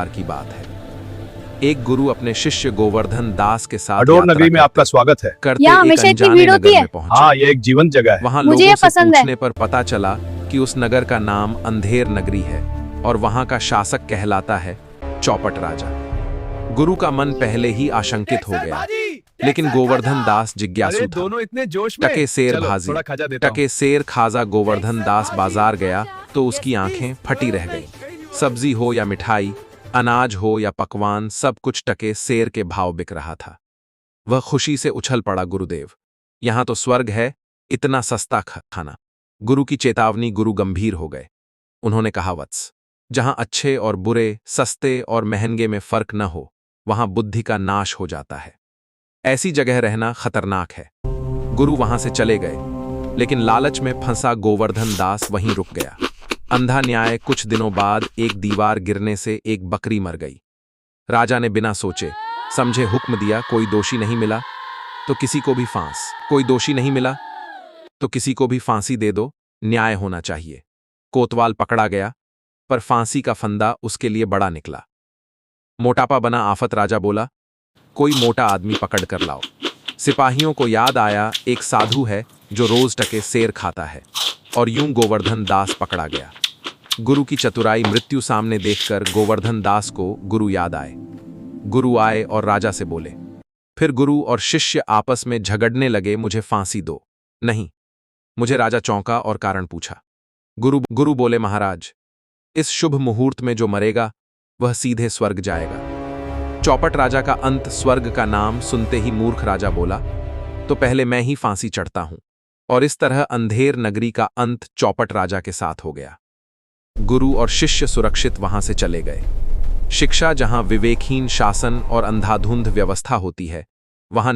की बात है। एक गुरु अपने शिष्य गोवर्धन दास के साथ अडोर नगरी में आपका स्वागत है। करते यहाँ एक हमेशा इतनी अनजाने भीड़ होती नगर है। में पहुंचे। हाँ, ये एक जीवंत जगह है। वहां मुझे लोगों ये से पसंद है। पूछने पर पता चला कि उस नगर का नाम अंधेर नगरी है और वहां का शासक कहलाता है चौपट राजा। गुरु का मन पहले ही आशंकित हो गया, लेकिन गोवर्धन दास जिज्ञासु था। दोनों इतने जोश में। टके शेर चलो, भाजी, थोड़ा खजा देता हूं। टके शेर खाजा गोवर्धन दास बाजार गया तो उसकी आंखें फटी रह गईं। सब्जी हो या मिठाई, अनाज हो या पकवान, सब कुछ टके शेर के भाव बिक रहा था। वह खुशी से उछल पड़ा, गुरुदेव, यहां तो स्वर्ग है, इतना सस्ता खाना। गुरु की चेतावनी, गुरु गंभीर हो गए। उन्होंने कहा, वत्स, जहां अच्छे और बुरे, सस्ते और महंगे में फर्क न हो, वहां बुद्धि का नाश हो जाता है। ऐसी जगह रहना खतरनाक है। गुरु वहां से चले गए, लेकिन लालच में फंसा गोवर्धन दास वहीं रुक गया। अंधा न्याय। कुछ दिनों बाद एक दीवार गिरने से एक बकरी मर गई। राजा ने बिना सोचे समझे हुक्म दिया, कोई दोषी नहीं मिला तो किसी को भी कोई दोषी नहीं मिला तो किसी को भी फांसी दे दो, न्याय होना चाहिए। कोतवाल पकड़ा गया, पर फांसी का फंदा उसके लिए बड़ा निकला। मोटापा बना आफत। राजा बोला, कोई मोटा आदमी पकड़ कर लाओ। सिपाहियों को याद आया, एक साधु है जो रोज टके शेर खाता है, और यूं गोवर्धन दास पकड़ा गया। गुरु की चतुराई। मृत्यु सामने देखकर गोवर्धन दास को गुरु याद आए। गुरु आए और राजा से बोले। फिर गुरु और शिष्य आपस में झगड़ने लगे, मुझे फांसी दो। नहीं, मुझे। राजा चौंका और कारण पूछा। गुरु बोले, महाराज, इस शुभ मुहूर्त में जो मरेगा वह सीधे स्वर्ग जाएगा। चौपट राजा का अंत। स्वर्ग का नाम सुनते ही मूर्ख राजा बोला, तो पहले मैं ही फांसी चढ़ता हूं। और इस तरह अंधेर नगरी का अंत चौपट राजा के साथ हो गया। गुरु और शिष्य सुरक्षित वहां से चले गए। शिक्षा। जहां विवेकहीन शासन और अंधाधुंध व्यवस्था होती है, वहां